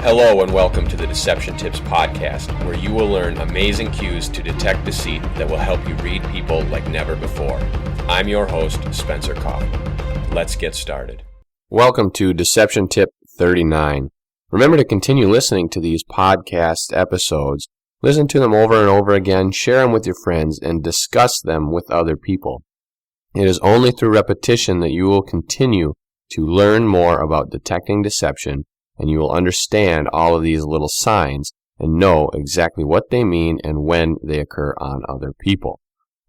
Hello and welcome to the Deception Tips podcast, where you will learn amazing cues to detect deceit that will help you read people like never before. I'm your host, Spencer Coffey. Let's get started. Welcome to Deception Tip 39. Remember to continue listening to these podcast episodes. Listen to them over and over again, share them with your friends, and discuss them with other people. It is only through repetition that you will continue to learn more about detecting deception, and you will understand all of these little signs and know exactly what they mean and when they occur on other people.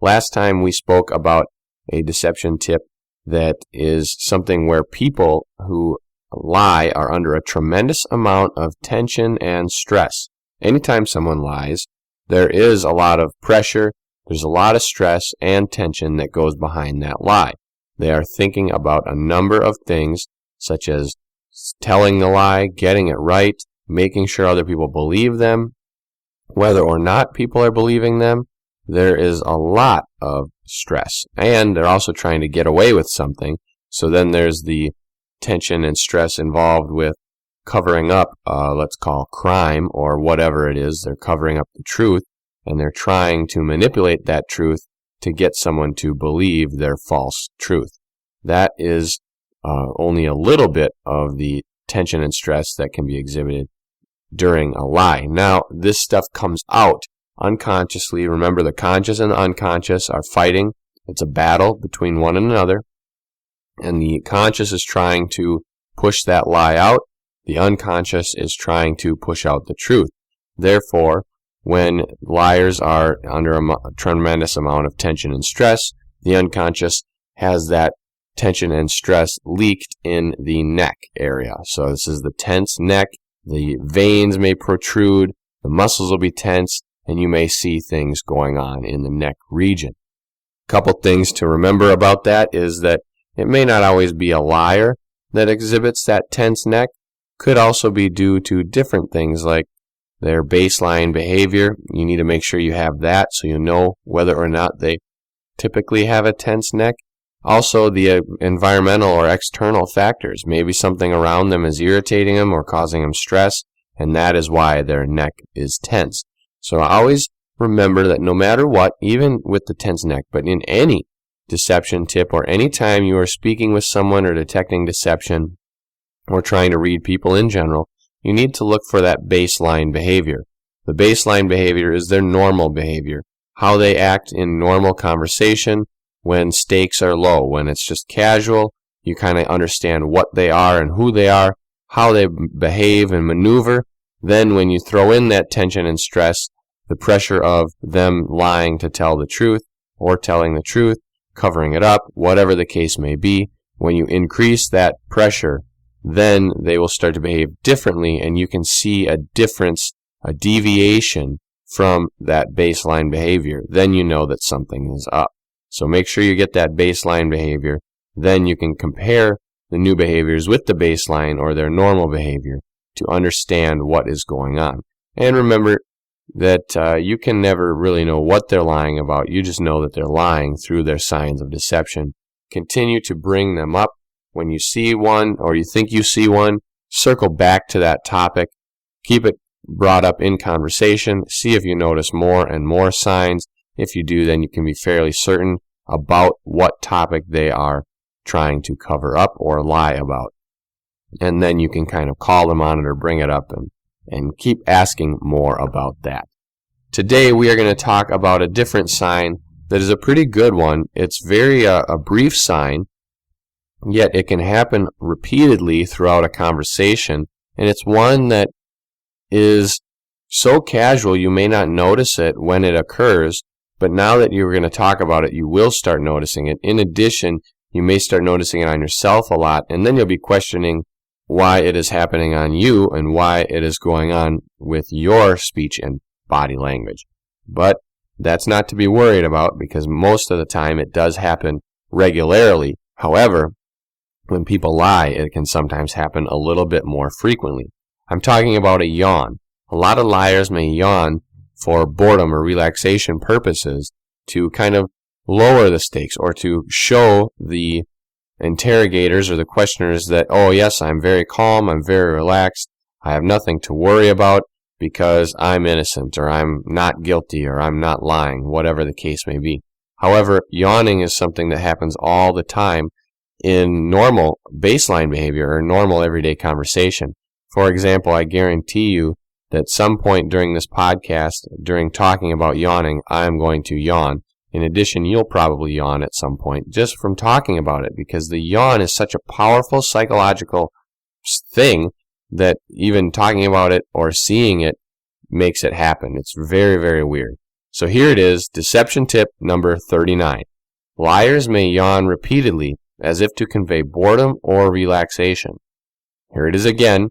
Last time we spoke about a deception tip that is something where people who lie are under a tremendous amount of tension and stress. Anytime someone lies, there is a lot of pressure, there's a lot of stress and tension that goes behind that lie. They are thinking about a number of things, such as telling the lie, getting it right, making sure other people believe them, whether or not people are believing them. There is a lot of stress, and they're also trying to get away with something. So then there's the tension and stress involved with covering up, let's call crime or whatever it is. They're covering up the truth, and they're trying to manipulate that truth to get someone to believe their false truth. That is only a little bit of the tension and stress that can be exhibited during a lie. Now, this stuff comes out unconsciously. Remember, the conscious and the unconscious are fighting. It's a battle between one and another. And the conscious is trying to push that lie out. The unconscious is trying to push out the truth. Therefore, when liars are under a tremendous amount of tension and stress, the unconscious has that tension and stress leaked in the neck area. So this is the tense neck. The veins may protrude, the muscles will be tense, and you may see things going on in the neck region. A couple things to remember about that is that it may not always be a liar that exhibits that tense neck. Could also be due to different things like their baseline behavior. You need to make sure you have that so you know whether or not they typically have a tense neck. Also, the environmental or external factors. Maybe something around them is irritating them or causing them stress, and that is why their neck is tense. So always remember that no matter what, even with the tense neck, but in any deception tip or any time you are speaking with someone or detecting deception or trying to read people in general, you need to look for that baseline behavior. The baseline behavior is their normal behavior, how they act in normal conversation when stakes are low. When it's just casual, you kind of understand what they are and who they are, how they behave and maneuver. Then when you throw in that tension and stress, the pressure of them lying to tell the truth or telling the truth, covering it up, whatever the case may be, when you increase that pressure, then they will start to behave differently, and you can see a difference, a deviation from that baseline behavior. Then you know that something is up. So make sure you get that baseline behavior. Then you can compare the new behaviors with the baseline or their normal behavior to understand what is going on. And remember that you can never really know what they're lying about. You just know that they're lying through their signs of deception. Continue to bring them up. When you see one or you think you see one, circle back to that topic. Keep it brought up in conversation. See if you notice more and more signs. If you do, then you can be fairly certain about what topic they are trying to cover up or lie about. And then you can kind of call them on it or bring it up and keep asking more about that. Today we are going to talk about a different sign that is a pretty good one. It's very a brief sign, yet it can happen repeatedly throughout a conversation. And it's one that is so casual you may not notice it when it occurs. But now that you're going to talk about it, you will start noticing it. In addition, you may start noticing it on yourself a lot, and then you'll be questioning why it is happening on you and why it is going on with your speech and body language. But that's not to be worried about, because most of the time it does happen regularly. However, when people lie, it can sometimes happen a little bit more frequently. I'm talking about a yawn. A lot of liars may yawn for boredom or relaxation purposes to kind of lower the stakes or to show the interrogators or the questioners that, oh yes, I'm very calm, I'm very relaxed, I have nothing to worry about because I'm innocent, or I'm not guilty, or I'm not lying, whatever the case may be. However, yawning is something that happens all the time in normal baseline behavior or normal everyday conversation. For example, I guarantee you that at some point during this podcast, during talking about yawning, I am going to yawn. In addition, you'll probably yawn at some point just from talking about it, because the yawn is such a powerful psychological thing that even talking about it or seeing it makes it happen. It's very, very weird. So here it is, deception tip number 39. Liars may yawn repeatedly as if to convey boredom or relaxation. Here it is again,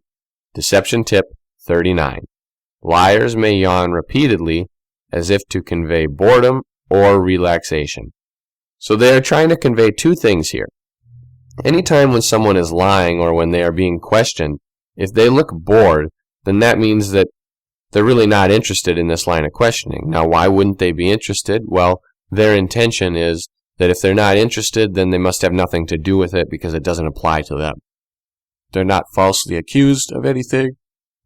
deception tip 39. Liars may yawn repeatedly as if to convey boredom or relaxation. So they are trying to convey two things here. Anytime when someone is lying or when they are being questioned, if they look bored, then that means that they're really not interested in this line of questioning. Now, why wouldn't they be interested? Well, their intention is that if they're not interested, then they must have nothing to do with it because it doesn't apply to them. They're not falsely accused of anything.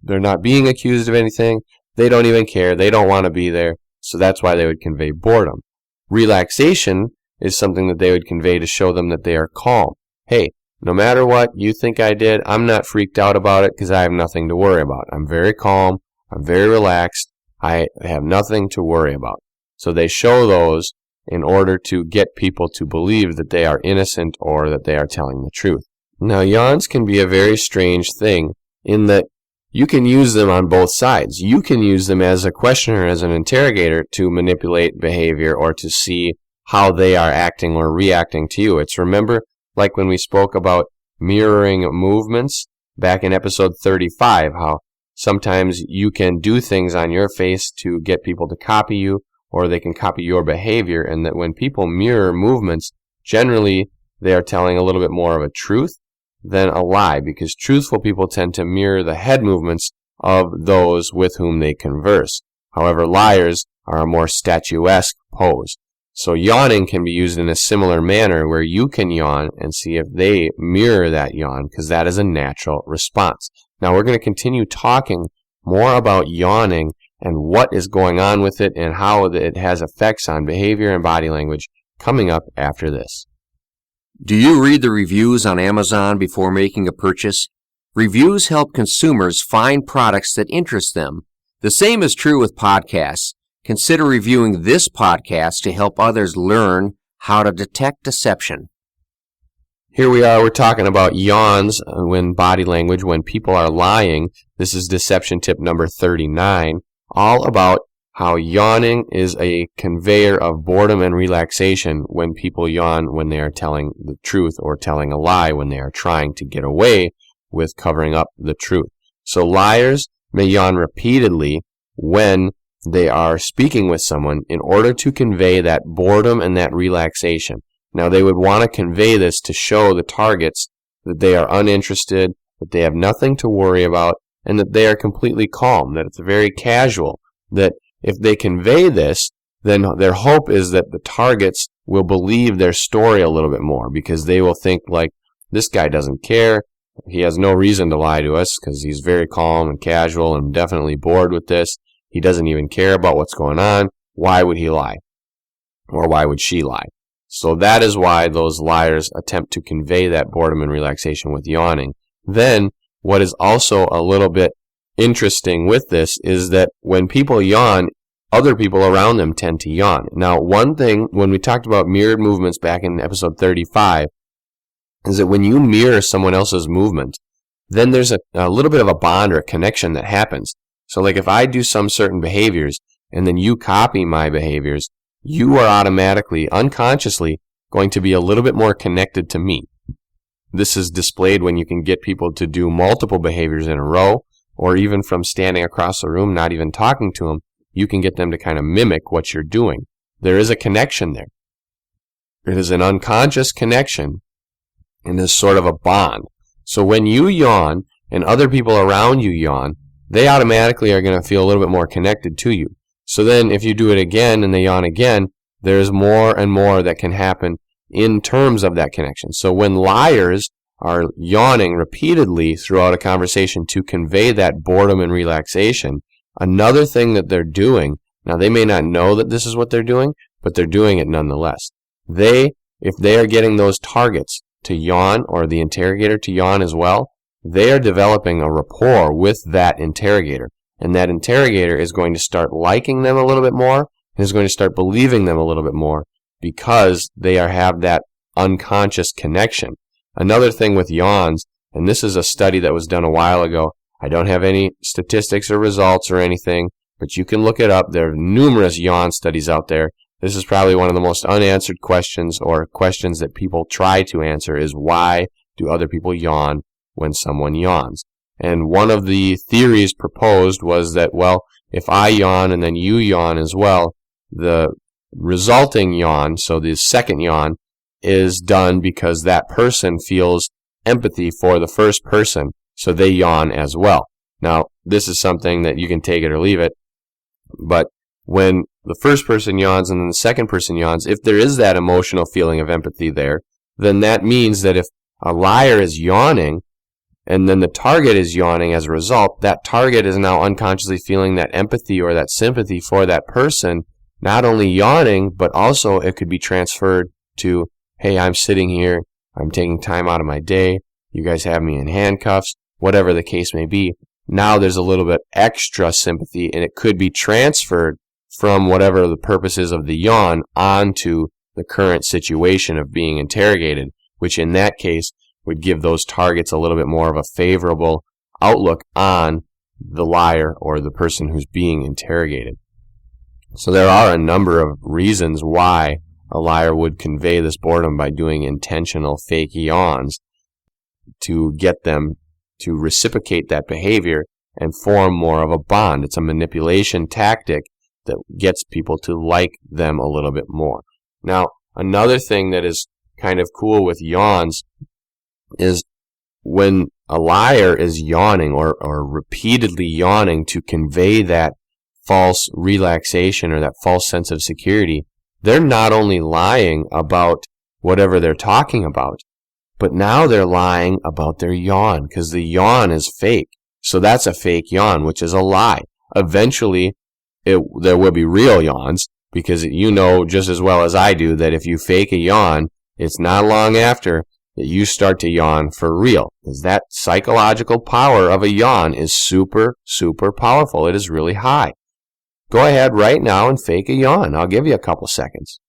They're not being accused of anything. They don't even care. They don't want to be there. So that's why they would convey boredom. Relaxation is something that they would convey to show them that they are calm. Hey, no matter what you think I did, I'm not freaked out about it because I have nothing to worry about. I'm very calm. I'm very relaxed. I have nothing to worry about. So they show those in order to get people to believe that they are innocent or that they are telling the truth. Now, yawns can be a very strange thing in that you can use them on both sides. You can use them as a questioner, as an interrogator, to manipulate behavior or to see how they are acting or reacting to you. It's, remember, like when we spoke about mirroring movements back in episode 35, how sometimes you can do things on your face to get people to copy you, or they can copy your behavior, and that when people mirror movements, generally they are telling a little bit more of a truth than a lie, because truthful people tend to mirror the head movements of those with whom they converse. However, liars are a more statuesque pose. So yawning can be used in a similar manner where you can yawn and see if they mirror that yawn, because that is a natural response. Now we're going to continue talking more about yawning and what is going on with it and how it has effects on behavior and body language coming up after this. Do you read the reviews on Amazon before making a purchase? Reviews help consumers find products that interest them. The same is true with podcasts. Consider reviewing this podcast to help others learn how to detect deception. Here we are, we're talking about yawns when body language, when people are lying. This is deception tip number 39, all about how yawning is a conveyor of boredom and relaxation when people yawn when they are telling the truth or telling a lie when they are trying to get away with covering up the truth. So liars may yawn repeatedly when they are speaking with someone in order to convey that boredom and that relaxation. Now, they would want to convey this to show the targets that they are uninterested, that they have nothing to worry about, and that they are completely calm, that it's very casual, that if they convey this, then their hope is that the targets will believe their story a little bit more, because they will think, like, this guy doesn't care, he has no reason to lie to us because he's very calm and casual and definitely bored with this. He doesn't even care about what's going on. Why would he lie? Or why would she lie? So that is why those liars attempt to convey that boredom and relaxation with yawning. Then, what is also a little bit interesting with this is that when people yawn, other people around them tend to yawn. Now, one thing, when we talked about mirrored movements back in episode 35, is that when you mirror someone else's movement, then there's a little bit of a bond or a connection that happens. So like if I do some certain behaviors and then you copy my behaviors, you are automatically, unconsciously, going to be a little bit more connected to me. This is displayed when you can get people to do multiple behaviors in a row, or even from standing across the room, not even talking to them, you can get them to kind of mimic what you're doing. There is a connection there. It is an unconscious connection and is sort of a bond. So when you yawn and other people around you yawn, they automatically are going to feel a little bit more connected to you. So then if you do it again and they yawn again, there's more and more that can happen in terms of that connection. So when liars are yawning repeatedly throughout a conversation to convey that boredom and relaxation, another thing that they're doing, now they may not know that this is what they're doing, but they're doing it nonetheless. If they are getting those targets to yawn, or the interrogator to yawn as well, they are developing a rapport with that interrogator. And that interrogator is going to start liking them a little bit more, and is going to start believing them a little bit more, because they have that unconscious connection. Another thing with yawns, and this is a study that was done a while ago. I don't have any statistics or results or anything, but you can look it up. There are numerous yawn studies out there. This is probably one of the most unanswered questions, or questions that people try to answer, is why do other people yawn when someone yawns? And one of the theories proposed was that, well, if I yawn and then you yawn as well, the resulting yawn, so the second yawn, is done because that person feels empathy for the first person, so they yawn as well. Now, this is something that you can take it or leave it, but when the first person yawns and then the second person yawns, if there is that emotional feeling of empathy there, then that means that if a liar is yawning, and then the target is yawning as a result, that target is now unconsciously feeling that empathy or that sympathy for that person, not only yawning, but also it could be transferred to, hey, I'm sitting here, I'm taking time out of my day, you guys have me in handcuffs, whatever the case may be. Now there's a little bit extra sympathy, and it could be transferred from whatever the purpose is of the yawn onto the current situation of being interrogated, which in that case would give those targets a little bit more of a favorable outlook on the liar or the person who's being interrogated. So there are a number of reasons why a liar would convey this boredom by doing intentional fake yawns to get them to reciprocate that behavior and form more of a bond. It's a manipulation tactic that gets people to like them a little bit more. Now, another thing that is kind of cool with yawns is when a liar is yawning or repeatedly yawning to convey that false relaxation or that false sense of security, they're not only lying about whatever they're talking about, but now they're lying about their yawn, because the yawn is fake. So that's a fake yawn, which is a lie. Eventually, there will be real yawns, because you know just as well as I do that if you fake a yawn, it's not long after that you start to yawn for real, because that psychological power of a yawn is super, super powerful. It is really high. Go ahead right now and fake a yawn. I'll give you a couple seconds.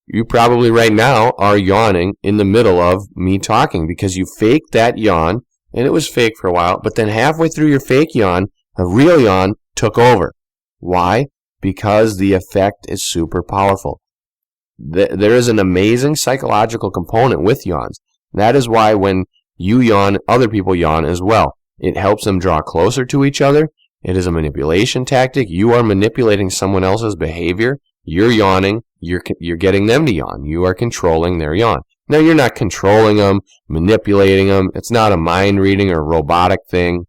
You probably right now are yawning in the middle of me talking because you faked that yawn, and it was fake for a while, but then halfway through your fake yawn, a real yawn took over. Why? Because the effect is super powerful. There is an amazing psychological component with yawns. That is why when you yawn, other people yawn as well. It helps them draw closer to each other. It is a manipulation tactic. You are manipulating someone else's behavior. You're yawning. You're getting them to yawn. You are controlling their yawn. Now, you're not controlling them, manipulating them. It's not a mind reading or robotic thing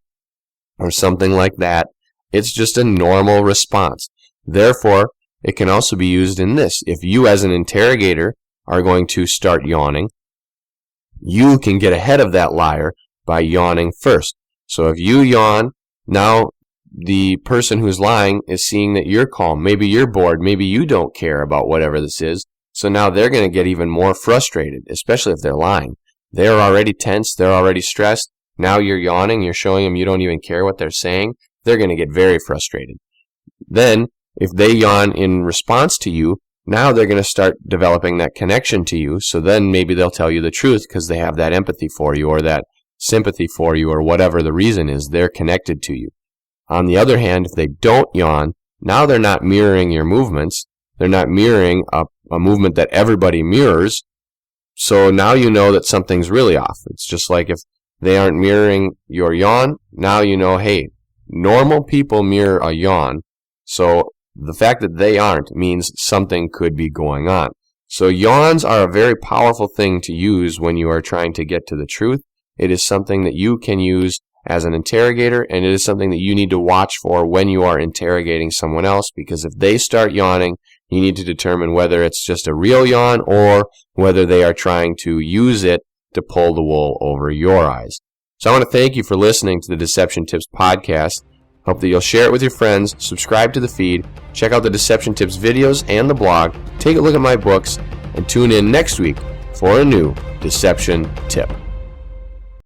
or something like that. It's just a normal response. Therefore, it can also be used in this. If you as an interrogator are going to start yawning, you can get ahead of that liar by yawning first. So if you yawn, now the person who's lying is seeing that you're calm. Maybe you're bored. Maybe you don't care about whatever this is. So now they're going to get even more frustrated, especially if they're lying. They're already tense. They're already stressed. Now you're yawning. You're showing them you don't even care what they're saying. They're going to get very frustrated. Then, if they yawn in response to you, now they're going to start developing that connection to you. So then maybe they'll tell you the truth because they have that empathy for you or that sympathy for you or whatever the reason is. They're connected to you. On the other hand, if they don't yawn, now they're not mirroring your movements. They're not mirroring a movement that everybody mirrors. So now you know that something's really off. It's just like if they aren't mirroring your yawn, now you know, hey, normal people mirror a yawn. So the fact that they aren't means something could be going on. So yawns are a very powerful thing to use when you are trying to get to the truth. It is something that you can use as an interrogator, and it is something that you need to watch for when you are interrogating someone else, because if they start yawning, You need to determine whether it's just a real yawn or whether they are trying to use it to pull the wool over your eyes. So I want to thank you for listening to the Deception Tips podcast. Hope that you'll share it with your friends, subscribe to the feed, check out the Deception Tips videos and the blog, take a look at my books, and tune in next week for a new Deception Tip.